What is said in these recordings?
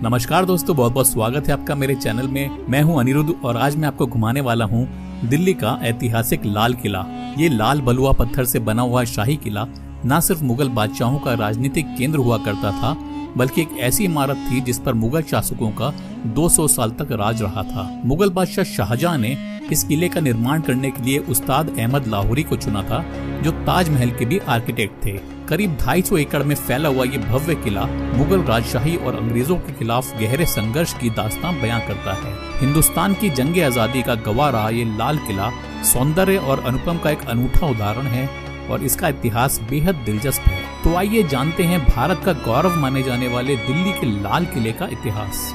नमस्कार दोस्तों, बहुत बहुत स्वागत है आपका मेरे चैनल में। मैं हूं अनिरुद्ध और आज मैं आपको घुमाने वाला हूं दिल्ली का ऐतिहासिक लाल किला। ये लाल बलुआ पत्थर से बना हुआ शाही किला न सिर्फ मुगल बादशाहों का राजनीतिक केंद्र हुआ करता था, बल्कि एक ऐसी इमारत थी जिस पर मुगल शासकों का 200 साल तक राज रहा था। मुगल बादशाह शाहजहां ने इस किले का निर्माण करने के लिए उस्ताद अहमद लाहौरी को चुना था, जो ताजमहल के भी आर्किटेक्ट थे। करीब 250 एकड़ में फैला हुआ ये भव्य किला मुगल राजशाही और अंग्रेजों के खिलाफ गहरे संघर्ष की दास्तान बयां करता है। हिंदुस्तान की जंग आजादी का गवाह रहा ये लाल किला सौंदर्य और अनुपम का एक अनूठा उदाहरण है और इसका इतिहास बेहद दिलचस्प है। तो आइए जानते हैं भारत का गौरव माने जाने वाले दिल्ली के लाल किले का इतिहास।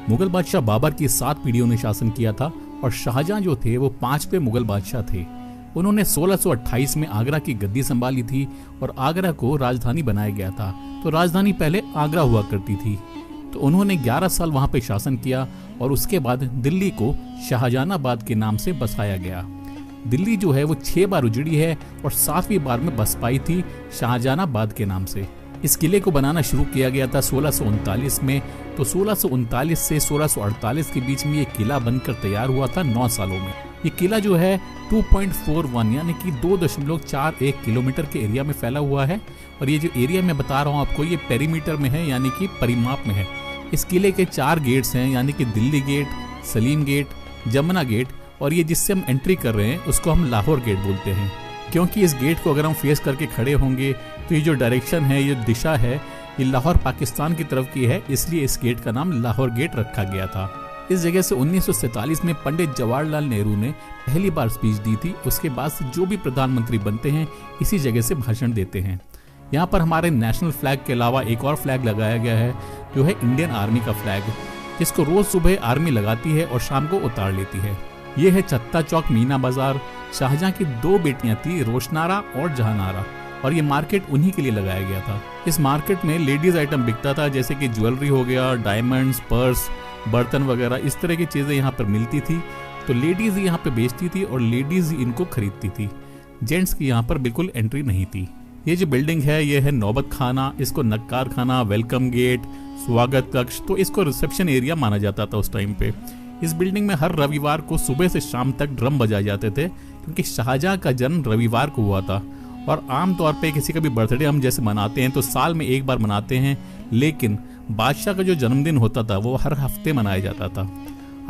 मुगल बादशाह बाबर की 7 पीढ़ियों ने शासन किया था और शाहजहां जो थे वो 5वें मुगल बादशाह थे। उन्होंने 1628 में आगरा की गद्दी संभाली थी और आगरा को राजधानी बनाया गया था। तो राजधानी पहले आगरा हुआ करती थी। तो उन्होंने 11 साल वहां पे शासन किया और उसके बाद दिल्ली को शाहजहानाबाद के नाम से बसाया गया। दिल्ली जो है वो 6 बार उजड़ी है और 7वीं बार में बस पाई थी शाहजहानाबाद के नाम से। इस किले को बनाना शुरू किया गया था 1639 में। तो 1639 से 1648 के बीच में ये किला बनकर तैयार हुआ था 9 सालों में। ये किला जो है 2.41 यानी कि 2.41 किलोमीटर के एरिया में फैला हुआ है। और ये जो एरिया मैं बता रहा हूँ आपको, ये पेरीमीटर में है यानी कि परिमाप में है। इस किले के 4 गेट्स हैं, यानी कि Delhi gate, Salim gate, Jamuna gate और ये जिससे हम एंट्री कर रहे हैं उसको हम लाहौर गेट बोलते हैं। क्योंकि इस गेट को अगर हम फेस करके खड़े होंगे तो ये जो डायरेक्शन है, ये दिशा है, ये लाहौर पाकिस्तान की तरफ की है, इसलिए इस गेट का नाम लाहौर गेट रखा गया था। इस जगह से 1947 में पंडित जवाहरलाल नेहरू ने पहली बार स्पीच दी थी। उसके बाद से जो भी प्रधानमंत्री बनते हैं इसी जगह से भाषण देते हैं। यहाँ पर हमारे नेशनल फ्लैग के अलावा एक और फ्लैग लगाया गया है जो है इंडियन आर्मी का फ्लैग, जिसको रोज सुबह आर्मी लगाती है और शाम को उतार लेती है। ये है चत्ता चौक मीना बाजार। शाहजहां की 2 बेटियां थी, रोशनारा और जहानारा, और ये मार्केट उन्हीं के लिए लगाया गया था। इस मार्केट में लेडीज आइटम बिकता था, जैसे कि ज्वेलरी हो गया, डायमंड्स, पर्स, बर्तन वगैरह, इस तरह की चीजें यहाँ पर मिलती थी। तो लेडीज यहाँ पे बेचती थी और लेडीज ही इनको खरीदती थी। जेंट्स की यहाँ पर बिल्कुल एंट्री नहीं थी। ये जो बिल्डिंग है ये है नौबत खाना, इसको नक्कार खाना, वेलकम गेट, स्वागत कक्ष, तो इसको रिसेप्शन एरिया माना जाता था उस टाइम पे। इस बिल्डिंग में हर रविवार को सुबह से शाम तक ड्रम बजाए जाते थे, क्योंकि शाहजहां का जन्म रविवार को हुआ था। और आमतौर पे किसी का भी बर्थडे हम जैसे मनाते हैं तो साल में एक बार मनाते हैं, लेकिन बादशाह का जो जन्मदिन होता था वो हर हफ्ते मनाया जाता था।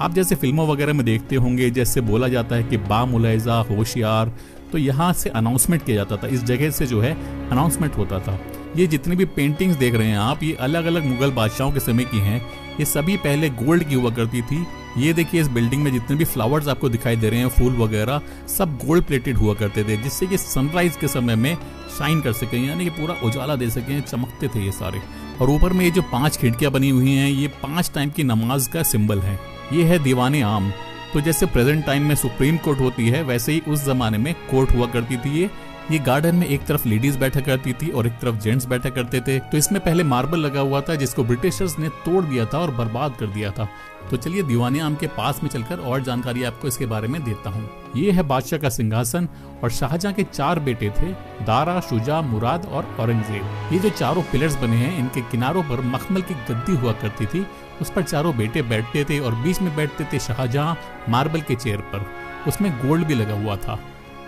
आप जैसे फिल्मों वगैरह में देखते होंगे, जैसे बोला जाता है कि बामुलैजा, होशियार, तो यहाँ से अनाउंसमेंट किया जाता था। इस जगह से जो है अनाउंसमेंट होता था। ये जितनी भी पेंटिंग्स देख रहे हैं आप, ये अलग अलग मुगल बादशाहों के समय की हैं। ये सभी पहले गोल्ड की हुआ करती थी। ये देखिए, इस बिल्डिंग में जितने भी फ्लावर्स आपको दिखाई दे रहे हैं, फूल वगैरह, सब गोल्ड प्लेटेड हुआ करते थे, जिससे कि सनराइज के समय में शाइन कर सकें, यानी कि पूरा उजाला दे सकें, चमकते थे ये सारे। और ऊपर में ये जो 5 खिड़कियां बनी हुई हैं, ये 5 टाइम की नमाज का सिंबल है। ये है दीवाने आम। तो जैसे प्रेजेंट टाइम में सुप्रीम कोर्ट होती है, वैसे ही उस जमाने में कोर्ट हुआ करती थी। ये गार्डन में एक तरफ लेडीज बैठा करती थी और एक तरफ जेंट्स बैठा करते थे। तो इसमें पहले मार्बल लगा हुआ था, जिसको ब्रिटिशर्स ने तोड़ दिया था और बर्बाद कर दिया था। तो चलिए दीवाने आम के पास में चलकर और जानकारी आपको इसके बारे में देता हूँ। ये है बादशाह का सिंहासन और शाहजहां के 4 बेटे थे, दारा, शुजा, मुराद और औरंगजेब। ये जो चारों पिलर्स बने हैं, इनके किनारों पर मखमल की गद्दी हुआ करती थी, उस पर चारों बेटे बैठते थे और बीच में बैठते थे शाहजहां मार्बल के चेयर पर। उसमें गोल्ड भी लगा हुआ था।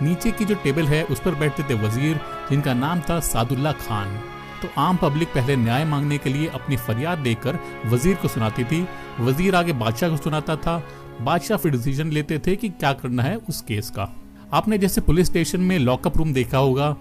नीचे की जो टेबल है उस पर बैठते थे वजीर, जिनका नाम था सादुल्ला खान। तो आम पब्लिक पहले न्याय मांगने के लिए अपनी फरियाद देकर वजीर को सुनाती थी, वजीर आगे बादशाह को सुनाता था, बादशाह फिर डिसीजन लेते थे कि क्या करना है उस केस का। आपने जैसे पुलिस स्टेशन में लॉकअप रूम देखा होगा,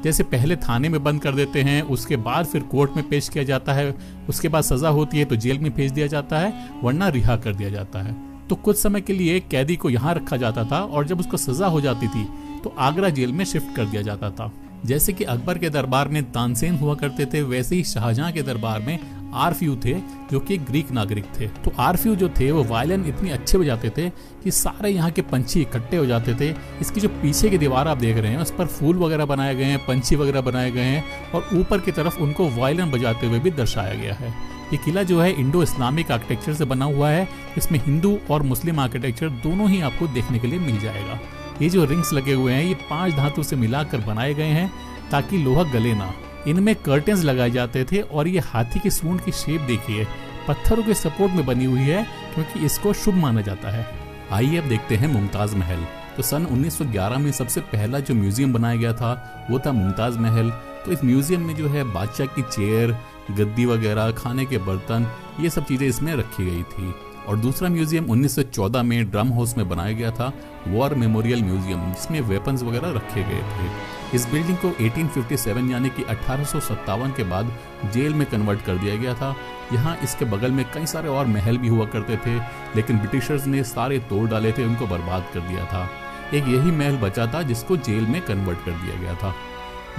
जैसे पहले थाने में बंद कर देते हैं, उसके बाद फिर कोर्ट में पेश किया जाता है, उसके बाद सजा होती है तो जेल में भेज दिया जाता है, वरना रिहा कर दिया जाता है। तो कुछ समय के लिए कैदी को यहाँ रखा जाता था और जब उसको सजा हो जाती थी तो आगरा जेल में शिफ्ट कर दिया जाता था। जैसे कि अकबर के दरबार में तानसेन हुआ करते थे, वैसे ही शाहजहां के दरबार में आरफ्यू थे, जो कि ग्रीक नागरिक थे। तो आरफ्यू जो थे वो वायलिन इतनी अच्छे बजाते थे कि सारे यहाँ के पंछी इकट्ठे हो जाते थे। इसकी जो पीछे की दीवार आप देख रहे हैं, उस पर फूल वगैरह बनाए गए हैं, पंछी वगैरह बनाए गए हैं और ऊपर की तरफ उनको वायलिन बजाते हुए भी दर्शाया गया है। ये किला जो है इंडो इस्लामिक आर्किटेक्चर से बना हुआ है। इसमें हिंदू और मुस्लिम आर्किटेक्चर दोनों ही आपको देखने के लिए मिल जाएगा। ये जो रिंग्स लगे हुए हैं ये 5 धातु से मिलाकर बनाए गए हैं ताकि लोहा गले ना। इनमें कर्टेन्स लगाए जाते थे और ये हाथी की सूंड की शेप देखिए, पत्थरों के सपोर्ट में बनी हुई है क्योंकि इसको शुभ माना जाता है। आइए अब देखते हैं मुमताज महल। तो सन 1911 में सबसे पहला जो म्यूजियम बनाया गया था वो था मुमताज महल। तो इस म्यूजियम में जो है बादशाह की चेयर, गद्दी वगैरह, खाने के बर्तन, ये सब चीजें इसमें रखी गई थी। और दूसरा म्यूजियम 1914 में ड्रम हाउस में बनाया गया था, वॉर मेमोरियल म्यूजियम, जिसमें वेपन्स वगैरह रखे गए थे। इस बिल्डिंग को 1857 यानी कि 1857 के बाद जेल में कन्वर्ट कर दिया गया था। यहाँ इसके बगल में कई सारे और महल भी हुआ करते थे, लेकिन ब्रिटिशर्स ने सारे तोड़ डाले थे, उनको बर्बाद कर दिया था। एक यही महल बचा था जिसको जेल में कन्वर्ट कर दिया गया था।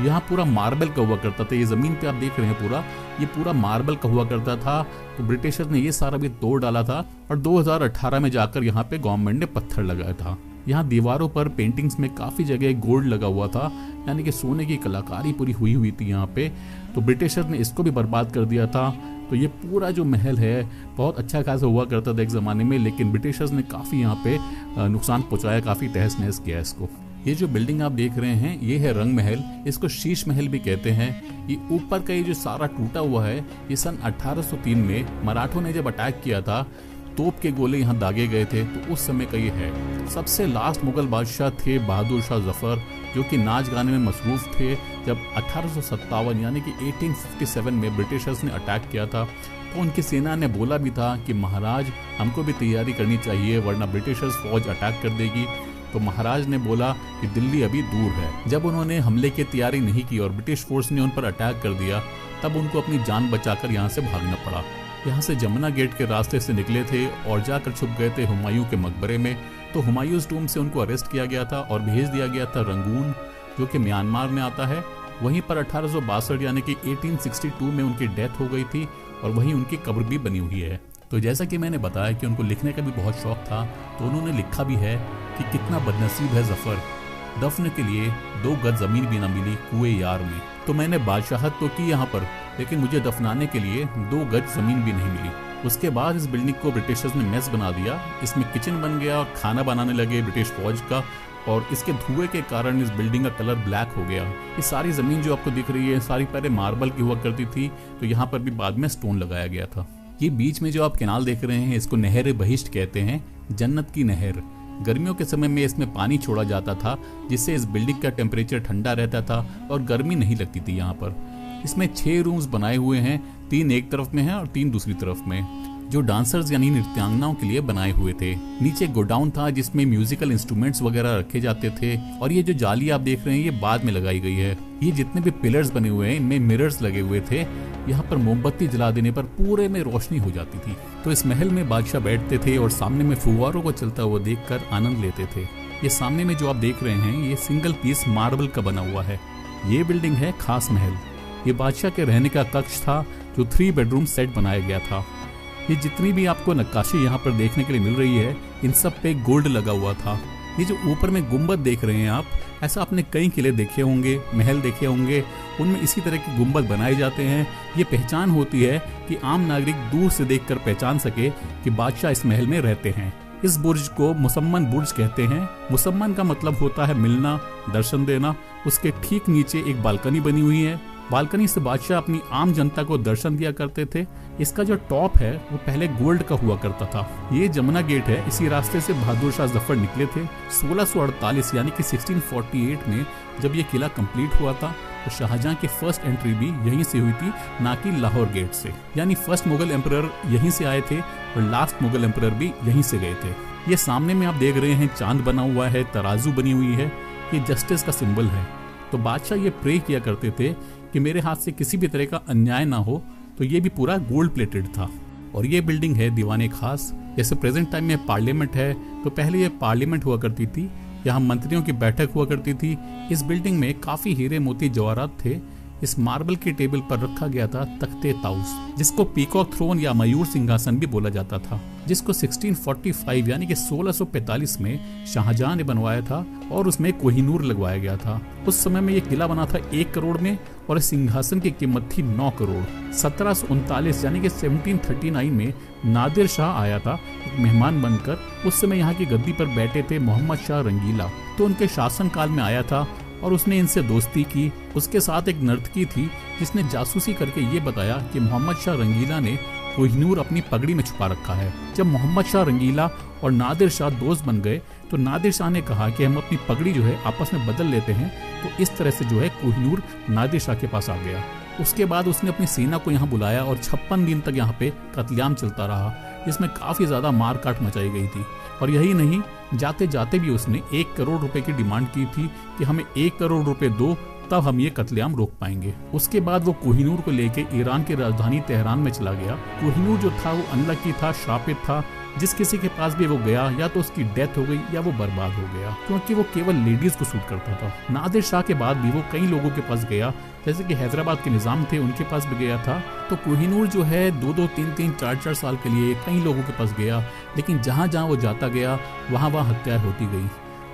यहाँ पूरा मार्बल का हुआ करता था। ये जमीन पे आप देख रहे हैं ये पूरा मार्बल का हुआ करता था। तो ब्रिटिशर्स ने ये सारा भी तोड़ डाला था और 2018 में जाकर यहाँ पे गवर्नमेंट ने पत्थर लगाया था। यहाँ दीवारों पर पेंटिंग्स में काफी जगह गोल्ड लगा हुआ था, यानी कि सोने की कलाकारी पूरी हुई थी यहाँ पे। तो ब्रिटिशर्स ने इसको भी बर्बाद कर दिया था। तो ये पूरा जो महल है बहुत अच्छा खासा हुआ करता था एक ज़माने में, लेकिन ब्रिटिशर्स ने काफ़ी यहाँ पे नुकसान पहुँचाया, काफ़ी तहस नहस किया इसको। ये जो बिल्डिंग आप देख रहे हैं ये है रंग महल, इसको शीश महल भी कहते हैं। ये ऊपर का ये जो सारा टूटा हुआ है ये सन 1803 में मराठों ने जब अटैक किया था, तोप के गोले यहाँ दागे गए थे, तो उस समय का ये है। सबसे लास्ट मुगल बादशाह थे बहादुर शाह जफर, जो कि नाच गाने में मसरूफ थे। जब 1857 यानी कि 1857 में ब्रिटिशर्स ने अटैक किया था तो उनकी सेना ने बोला भी था कि महाराज हमको भी तैयारी करनी चाहिए वरना ब्रिटिशर्स फौज अटैक कर देगी। तो महाराज ने बोला कि दिल्ली अभी दूर है। जब उन्होंने हमले की तैयारी नहीं की और ब्रिटिश फोर्स ने उन पर अटैक कर दिया, तब उनको अपनी जान बचाकर यहाँ से भागना पड़ा। यहाँ से जमुना गेट के रास्ते से निकले थे और जाकर छुप गए थे हुमायूं के मकबरे में। तो हुमायूंस टूम से उनको अरेस्ट किया गया था और भेज दिया गया था रंगून, जो कि म्यांमार में आता है। वहीं पर 1862 यानी कि 1862 में उनकी डेथ हो गई थी और वहीं उनकी कब्र भी बनी हुई है। तो जैसा कि मैंने बताया कि उनको लिखने का भी बहुत शौक था, तो उन्होंने लिखा भी है कि कितना बदनसीब है जफर, दफन के लिए 2 गज जमीन भी न मिली कुएं यार में। तो मैंने बादशाहत तो की यहाँ पर, लेकिन मुझे दफनाने के लिए 2 गज जमीन भी नहीं मिली। उसके बाद इस बिल्डिंग को ब्रिटिशर्स ने मेस बना दिया, इसमें किचन बन गया और खाना बनाने लगे ब्रिटिश फौज का, और इसके धुएं के कारण इस बिल्डिंग का कलर ब्लैक हो गया। ये सारी जमीन जो आपको दिख रही है सारी पहले मार्बल की हुआ करती थी, तो यहाँ पर भी बाद में स्टोन लगाया गया था। ये बीच में जो आप कैनाल देख रहे हैं इसको नहर बहिश्त कहते हैं, जन्नत की नहर। गर्मियों के समय में इसमें पानी छोड़ा जाता था, जिससे इस बिल्डिंग का टेम्परेचर ठंडा रहता था और गर्मी नहीं लगती थी यहाँ पर। इसमें 6 रूम्स बनाए हुए हैं, 3 एक तरफ में हैं और 3 दूसरी तरफ में, जो डांसर्स यानी नृत्यांगनाओं के लिए बनाए हुए थे। नीचे गोडाउन था जिसमें म्यूजिकल इंस्ट्रूमेंट्स वगैरह रखे जाते थे। और ये जो जाली आप देख रहे हैं ये बाद में लगाई गई है। ये जितने भी पिलर्स बने हुए हैं इनमें मिरर्स लगे हुए थे, यहाँ पर मोमबत्ती जला देने पर पूरे में रोशनी हो जाती थी। तो इस महल में बादशाह बैठते थे और सामने में फुव्वारों को चलता हुआ देखकर आनंद लेते थे। ये सामने में जो आप देख रहे हैं ये सिंगल पीस मार्बल का बना हुआ है। ये बिल्डिंग है खास महल। ये बादशाह के रहने का कक्ष था जो 3 बेडरूम सेट बनाया गया था। ये जितनी भी आपको नक्काशी यहाँ पर देखने के लिए मिल रही है इन सब पे गोल्ड लगा हुआ था। ये जो ऊपर में गुंबद देख रहे हैं आप, ऐसा आपने कई किले देखे होंगे, महल देखे होंगे, उनमें इसी तरह के गुंबद बनाए जाते हैं। ये पहचान होती है कि आम नागरिक दूर से देखकर पहचान सके कि बादशाह इस महल में रहते हैं। इस बुर्ज को मुसम्मन बुर्ज कहते हैं। मुसम्मन का मतलब होता है मिलना, दर्शन देना। उसके ठीक नीचे एक बालकनी बनी हुई है। बालकनी से बादशाह अपनी आम जनता को दर्शन दिया करते थे। इसका जो टॉप है वो पहले गोल्ड का हुआ करता था। ये जमुना गेट है, इसी रास्ते से बहादुर शाह जफर निकले थे। 1648 यानी कि 1648 में जब ये किला कंप्लीट हुआ था तो शाहजहां की फर्स्ट एंट्री भी यहीं से हुई थी, ना कि लाहौर गेट से। यानी फर्स्ट मुगल एम्परर यहीं से आए थे और लास्ट मुगल एम्परर भी यहीं से गए थे। ये सामने में आप देख रहे हैं चांद बना हुआ है, तराजू बनी हुई है, ये जस्टिस का सिंबल है। तो बादशाह ये प्रे किया करते थे कि मेरे हाथ से किसी भी तरह का अन्याय ना हो। तो ये भी पूरा गोल्ड प्लेटेड था। और ये बिल्डिंग है दीवाने खास। जैसे प्रेजेंट टाइम में पार्लियामेंट है, तो पहले ये पार्लियामेंट हुआ करती थी, यहाँ मंत्रियों की बैठक हुआ करती थी। इस बिल्डिंग में काफी हीरे मोती जवाहरात थे। इस मार्बल के टेबल पर रखा गया था तख्ते ताउस, जिसको पीकॉक थ्रोन या मयूर सिंहासन भी बोला जाता था, जिसको 1645 यानी कि 1645 में शाहजहां ने बनवाया था और उसमें कोहिनूर लगवाया गया था। उस समय में ये किला बना था 1 करोड़ में और इस सिंहासन की कीमत थी 9 करोड़। 1739 यानी कि 1739 में नादिर शाह आया था एक मेहमान बनकर। उस समय यहाँ की गद्दी पर बैठे थे मोहम्मद शाह रंगीला, तो उनके शासन काल में आया था और उसने इनसे दोस्ती की। उसके साथ एक नर्तकी थी जिसने जासूसी करके ये बताया कि मोहम्मद शाह रंगीला ने कोहिनूर अपनी पगड़ी में छुपा रखा है। जब मोहम्मद शाह रंगीला और नादिर शाह दोस्त बन गए तो नादिर शाह ने कहा कि हम अपनी पगड़ी जो है आपस में बदल लेते हैं, तो इस तरह से जो है कोहिनूर नादिर शाह के पास आ गया। उसके बाद उसने अपनी सेना को यहाँ बुलाया और 56 दिन तक यहाँ पे कत्लेआम चलता रहा, जिसमें काफी ज्यादा मार काट मचाई गई थी। और यही नहीं, जाते जाते भी उसने 1 करोड़ रुपए की डिमांड की थी कि हमें 1 करोड़ रुपए दो, तब हम ये कत्लेआम रोक पाएंगे। उसके बाद वो कोहिनूर को लेके ईरान की राजधानी तेहरान में चला गया। कोहिनूर जो था वो अनलकी था, श्रापित था। जिस किसी के पास भी वो गया या तो उसकी डेथ हो गई या वो बर्बाद हो गया, क्योंकि वो केवल लेडीज को सूट करता था। नादिर शाह के बाद भी वो कई लोगों के पास गया, जैसे कि हैदराबाद के निजाम थे उनके पास भी गया था। तो कोहिनूर जो है 2-2, 3-3, 4-4 साल के लिए कई लोगों के पास गया, लेकिन जहाँ जहाँ वो जाता गया वहाँ वहाँ हत्याएं होती गई।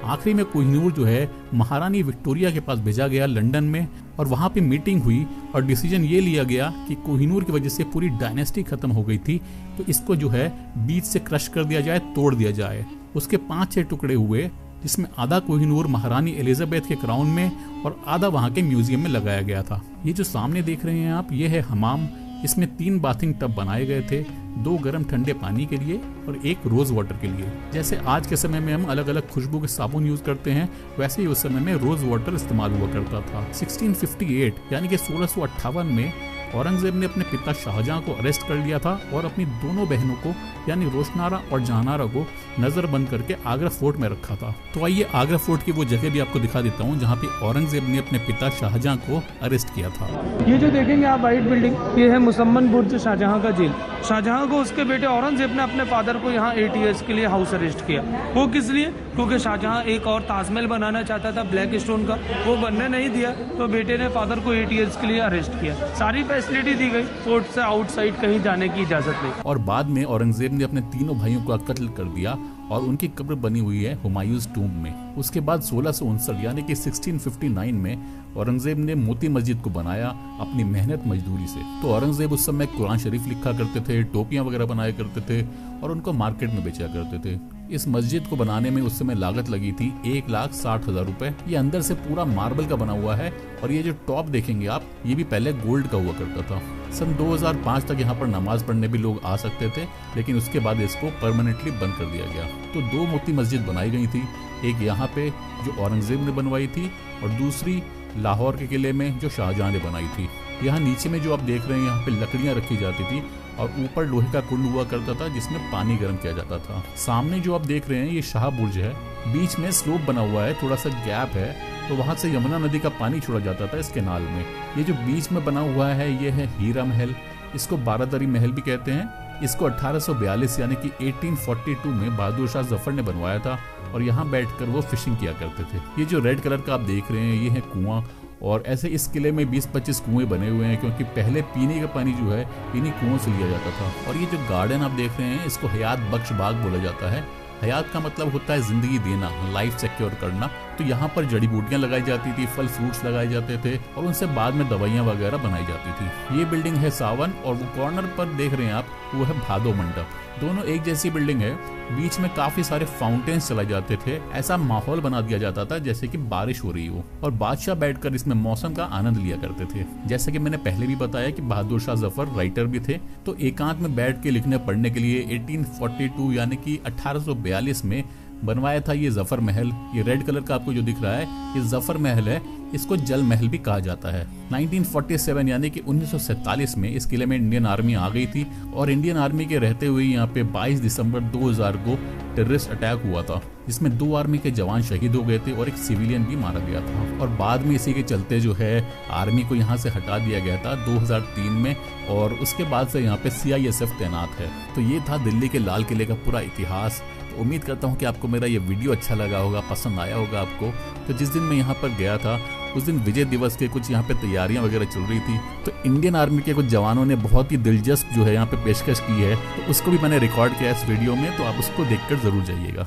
आखिरी में कोहिनूर जो है महारानी विक्टोरिया के पास भेजा गया लंदन में, और वहाँ पे मीटिंग हुई और डिसीजन ये लिया गया कि कोहिनूर की वजह से पूरी डायनेस्टी खत्म हो गई थी, तो इसको जो है बीच से क्रश कर दिया जाए, तोड़ दिया जाए। उसके 5-6 टुकड़े हुए, जिसमें आधा कोहिनूर महारानी एलिजाबेथ के क्राउन में और आधा वहाँ के म्यूजियम में लगाया गया था। ये जो सामने देख रहे हैं आप, ये है हमाम। इसमें 3 बाथिंग टब बनाए गए थे, 2 गर्म ठंडे पानी के लिए और 1 रोज वाटर के लिए। जैसे आज के समय में हम अलग अलग खुशबू के साबुन यूज करते हैं, वैसे ही उस समय में रोज वाटर इस्तेमाल हुआ करता था। 1658 यानी कि 1658 में औरंगजेब ने अपने पिता शाहजहां को अरेस्ट कर लिया था और अपनी दोनों बहनों को यानी रोशनारा और जहानारा को नजरबंद करके आगरा फोर्ट में रखा था। तो आइए आगरा फोर्ट की वो जगह भी आपको दिखा देता हूँ जहाँ पे औरंगजेब ने अपने पिता शाहजहां को अरेस्ट किया था। ये जो देखेंगे आप व्हाइट बिल्डिंग, ये है मुसम्मन बुर्ज शाहजहां का जेल। शाहजहां को उसके बेटे औरंगजेब ने अपने फादर को यहाँ 8 इयर्स के लिए हाउस अरेस्ट किया। वो किस लिए? क्योंकि शाहजहां एक और ताजमहल बनाना चाहता था ब्लैक स्टोन का, वो बनने नहीं दिया, तो बेटे ने फादर को 8 इयर्स के लिए अरेस्ट किया। सारी फैसिलिटी दी गई, फोर्ट से आउटसाइड कहीं जाने की इजाजत नहीं। और बाद में औरंगजेब ने अपने तीनों भाइयों का कत्ल कर दिया और उनकी कब्र बनी हुई है हुमायूंस टूम्ब में। उसके बाद 1659 यानी कि 1659 में औरंगजेब ने मोती मस्जिद को बनाया अपनी मेहनत मजदूरी से। तो औरंगजेब उस समय कुरान शरीफ लिखा करते थे, टोपियां वगैरह बनाया करते थे और उनको मार्केट में बेचा करते थे। इस मस्जिद को बनाने में उस समय लागत लगी थी 1,60,000 रुपए। ये अंदर से पूरा मार्बल का बना हुआ है और ये जो टॉप देखेंगे आप, ये भी पहले गोल्ड का हुआ करता था। सन 2005 तक यहाँ पर नमाज पढ़ने भी लोग आ सकते थे, लेकिन उसके बाद इसको परमानेंटली बंद कर दिया गया। तो 2 मोती मस्जिद बनाई गई थी, एक यहाँ पे जो औरंगजेब ने बनवाई थी और दूसरी लाहौर के किले में जो शाहजहां ने बनाई थी। यहाँ नीचे में जो आप देख रहे हैं, यहाँ पे लकड़ियां रखी जाती थी और ऊपर लोहे का कुंड हुआ करता था जिसमें पानी गर्म किया जाता था। सामने जो आप देख रहे हैं ये शाह बुर्ज है, बीच में स्लोप बना हुआ है, थोड़ा सा गैप है, तो वहां से यमुना नदी का पानी छोड़ा जाता था इस केनाल में। ये जो बीच में बना हुआ है ये है हीरा महल, इसको बारादरी महल भी कहते हैं। इसको 1842 यानी कि 1842 में बहादुर शाह जफर ने बनवाया था और यहाँ बैठकर वो फिशिंग किया करते थे। ये जो रेड कलर का आप देख रहे हैं ये है कुआं, और ऐसे इस किले में 20-25 कुएं बने हुए हैं, क्योंकि पहले पीने का पानी जो है इन्हीं कुओं से लिया जाता था। और ये जो गार्डन आप देख रहे हैं इसको हयात बख्श बाग बोला जाता है। हयात का मतलब होता है जिंदगी देना, लाइफ सिक्योर करना। तो यहाँ पर जड़ी बूटियां लगाई जाती थी, फल फ्रूट्स लगाए जाते थे और उनसे बाद में दवाइयाँ वगैरह बनाई जाती थी। ये बिल्डिंग है सावन और वो कॉर्नर पर देख रहे हैं आप, वो है भादो मंडप। दोनों एक जैसी बिल्डिंग है, बीच में काफी सारे फाउंटेन्स चलाए जाते थे। ऐसा माहौल बना दिया जाता था जैसे कि बारिश हो रही हो, और बादशाह बैठकर इसमें मौसम का आनंद लिया करते थे। जैसे कि मैंने पहले भी बताया कि बहादुर शाह जफर राइटर भी थे, तो एकांत में बैठ के लिखने पढ़ने के लिए 1842 यानी कि 1842 में बनवाया था ये जफर महल। ये रेड कलर का आपको जो दिख रहा है ये जफर महल है, इसको जल महल भी कहा जाता है। 1947 यानी कि 1947 में इस किले में इंडियन आर्मी आ गई थी और इंडियन आर्मी के रहते हुए यहाँ पे 22 दिसंबर 2000 को टेररिस्ट अटैक हुआ था, जिसमें 2 आर्मी के जवान शहीद हो गए थे और एक सिविलियन भी मारा गया था। और बाद में इसी के चलते जो है आर्मी को यहाँ से हटा दिया गया था 2003 में, और उसके बाद से यहाँ पे CISF तैनात है। तो ये था दिल्ली के लाल किले का पूरा इतिहास। तो उम्मीद करता हूँ कि आपको मेरा ये वीडियो अच्छा लगा होगा, पसंद आया होगा आपको। तो जिस दिन मैं यहाँ पर गया था उस दिन विजय दिवस के कुछ यहाँ पे तैयारियां वगैरह चल रही थी, तो इंडियन आर्मी के कुछ जवानों ने बहुत ही दिलचस्प जो है यहाँ पे पेशकश की है, तो उसको भी मैंने रिकॉर्ड किया इस वीडियो में, तो आप उसको देखकर जरूर जाइएगा।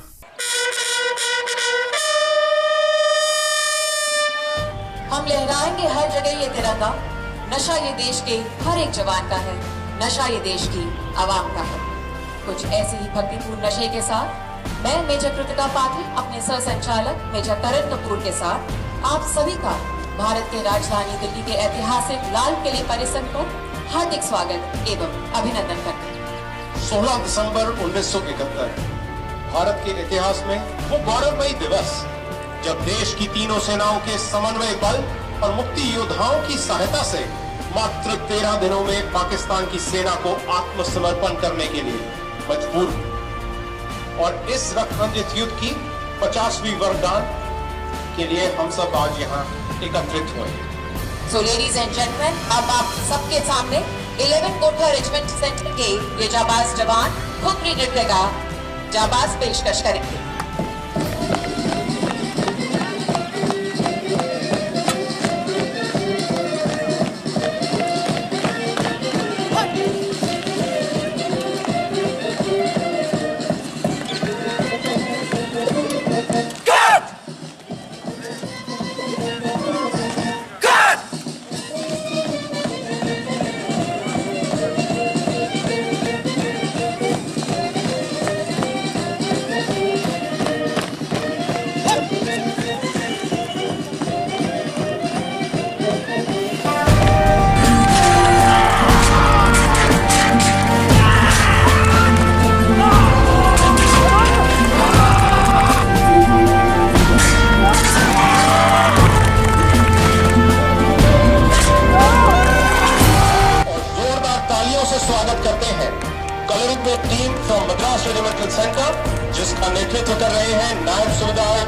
हम लहराएंगे हर जगह ये तिरंगा, नशा ये देश के हर एक जवान का है, नशा ये देश की आवाम का है। कुछ ऐसे ही भक्तिपूर्ण नशे के साथ मैं मेजर कृतिका पाटिल अपने सह संचालक मेजर करण कपूर के साथ आप सभी का भारत के राजधानी दिल्ली के ऐतिहासिक लाल किले परिसर पर हार्दिक स्वागत एवं अभिनंदन करते हैं। 16 दिसंबर 1971 भारत के इतिहास में वो गौरवमयी दिवस जब देश की तीनों सेनाओं के समन्वय बल और मुक्ति योद्धाओं की सहायता से मात्र 13 दिनों में पाकिस्तान की सेना को आत्मसमर्पण करने के लिए मजबूर हुए। और इस रक्त युद्ध की 50वीं वर्षगांठ के लिए हम सब आज यहाँ एकत्रित हुए। So ladies and gentlemen, अब आप सबके सामने 11 कोठा रेजिमेंट सेंटर के ये जाबाज जवान खुखरी नृत्य का जाबाज पेशकश करेंगे। स्वागत करते हैं colouring team from Madras regimental centre, जिसका नेतृत्व कर रहे हैं नायब सूबेदार